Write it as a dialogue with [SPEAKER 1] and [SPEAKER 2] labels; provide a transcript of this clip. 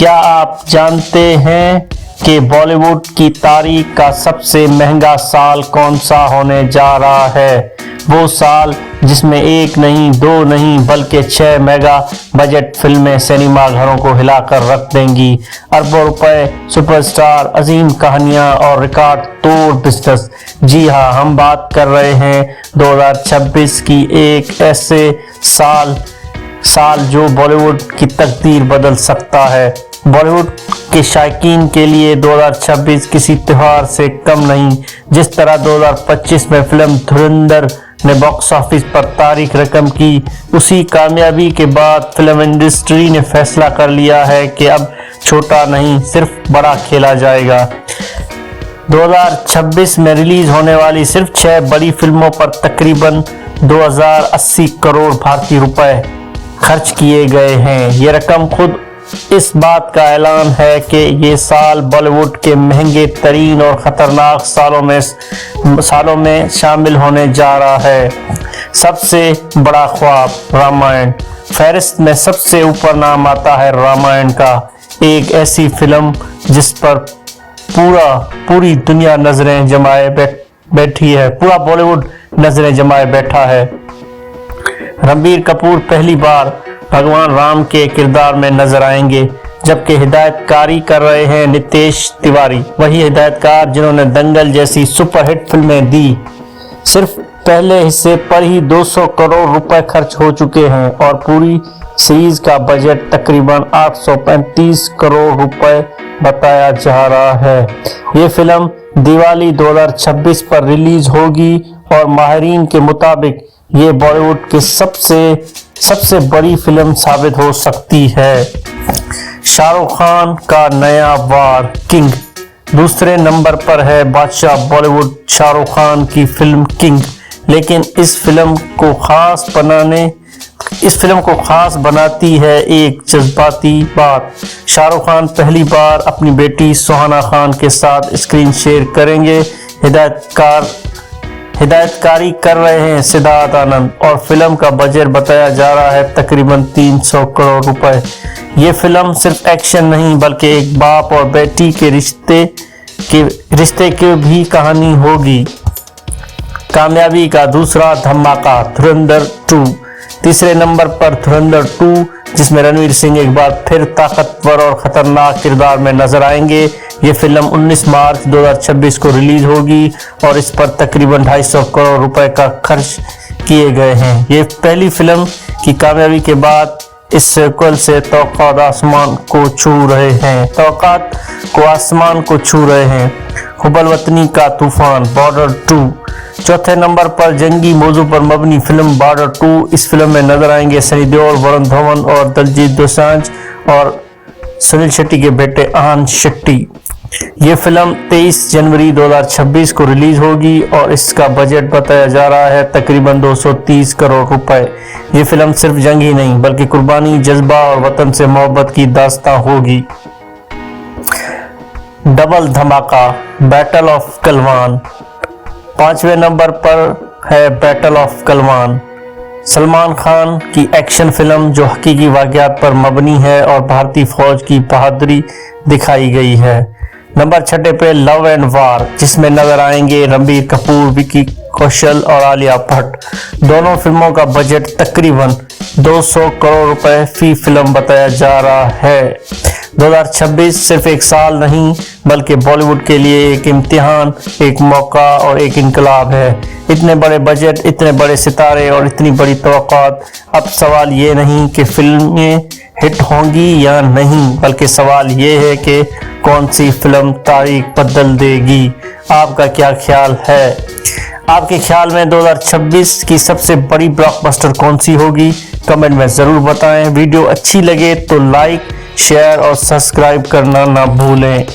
[SPEAKER 1] क्या आप जानते हैं कि बॉलीवुड की तारीख का सबसे महंगा साल कौन सा होने जा रहा है? वो साल जिसमें एक नहीं, दो नहीं, बल्कि 6 मेगा बजट फिल्में सिनेमा घरों को हिलाकर रख देंगी। अरबों रुपए, सुपरस्टार, अजीम कहानियां और रिकॉर्ड तोड़ बिजनेस। जी हाँ, हम बात कर रहे हैं 2026 की, एक ऐसे साल जो बॉलीवुड की तकदीर बदल सकता है। बॉलीवुड के शायकीन के लिए 2026 किसी त्योहार से कम नहीं। जिस तरह 2025 में फिल्म धुरंधर ने बॉक्स ऑफिस पर तारीख रकम की, उसी कामयाबी के बाद फिल्म इंडस्ट्री ने फैसला कर लिया है कि अब छोटा नहीं, सिर्फ बड़ा खेला जाएगा। 2026 में रिलीज होने वाली सिर्फ 6 बड़ी फिल्मों पर तकरीबन 2080 करोड़ भारतीय रुपए खर्च किए गए हैं। ये रकम खुद इस बात का ऐलान है कि ये साल बॉलीवुड के महंगे तरीन और खतरनाक सालों में शामिल होने जा रहा है। सबसे बड़ा ख्वाब रामायण, फहरिस्त में सबसे ऊपर नाम आता है रामायण का। एक ऐसी फिल्म जिस पर पूरी दुनिया नजरें जमाए बैठी है, पूरा बॉलीवुड नजरें जमाए बैठा है। रणबीर कपूर पहली बार भगवान राम के किरदार में नजर आएंगे, जबकि हिदायतकारी कर रहे हैं नितेश तिवारी, वही हिदायतकार जिन्होंने दंगल जैसी सुपरहिट फिल्में दी। सिर्फ पहले हिस्से पर ही 200 करोड़ रुपए खर्च हो चुके हैं और पूरी सीरीज का बजट तकरीबन 835 करोड़ रुपए बताया जा रहा है। ये फिल्म दिवाली 2026 पर रिलीज होगी और माहिरीन के मुताबिक ये बॉलीवुड की सबसे बड़ी फिल्म साबित हो सकती है। शाहरुख खान का नया वार किंग, दूसरे नंबर पर है बादशाह बॉलीवुड शाहरुख खान की फिल्म किंग। लेकिन इस फिल्म को खास बनाती है एक जज्बाती बात। शाहरुख खान पहली बार अपनी बेटी सुहाना खान के साथ स्क्रीन शेयर करेंगे। हिदायतकारी कर रहे हैं सिद्धार्थ आनंद और फिल्म का बजट बताया जा रहा है तकरीबन 300 करोड़ रुपए। ये फिल्म सिर्फ एक्शन नहीं, बल्कि एक बाप और बेटी के रिश्ते की भी कहानी होगी। कामयाबी का दूसरा धमाका धुरंधर 2, तीसरे नंबर पर धुरंधर 2, जिसमें रणवीर सिंह एक बार फिर ताकतवर और खतरनाक किरदार में नजर आएंगे। ये फिल्म 19 मार्च 2026 को रिलीज होगी और इस पर तकरीबन 250 करोड़ रुपए का खर्च किए गए हैं। ये पहली फिल्म की कामयाबी के बाद इस सीक्वल से तवक्कात आसमान को छू रहे हैं। हुब्बल वतनी का तूफान बॉर्डर 2, चौथे नंबर पर जंगी मौजू पर मबनी फिल्म बॉर्डर 2। इस फिल्म में नजर आएंगे सनी देओल, वरुण धवन और दलजीत दोसांझ और सुनील शेट्टी के बेटे आन शेट्टी। ये फिल्म 23 जनवरी 2026 को रिलीज होगी और इसका बजट बताया जा रहा है तकरीबन 230 करोड़ रुपए। ये फिल्म सिर्फ जंग ही नहीं, बल्कि कुर्बानी, जज्बा और वतन से मोहब्बत की दास्तां होगी। डबल धमाका बैटल ऑफ कलवान, 5वें नंबर पर है बैटल ऑफ कलवान। सलमान खान की एक्शन फिल्म जो हकीकी वाक़यात पर मबनी है और भारतीय फौज की बहादुरी दिखाई गई है। नंबर 6 पे लव एंड वार, जिसमें नजर आएंगे रणबीर कपूर, विकी कौशल और आलिया भट्ट। दोनों फिल्मों का बजट तकरीबन 200 करोड़ रुपए फी फिल्म बताया जा रहा है। 2026 सिर्फ एक साल नहीं, बल्कि बॉलीवुड के लिए एक इम्तिहान, एक मौका और एक इनकलाब है। इतने बड़े बजट, इतने बड़े सितारे और इतनी बड़ी तवक्कात। अब सवाल ये नहीं कि फिल्में हिट होंगी या नहीं, बल्कि सवाल ये है कि कौन सी फिल्म तारीख बदल देगी। आपका क्या ख्याल है? आपके ख्याल में 2026 की सबसे बड़ी ब्लॉकबस्टर कौन सी होगी? कमेंट में ज़रूर बताएं। वीडियो अच्छी लगे तो लाइक, शेयर और सब्सक्राइब करना ना भूलें।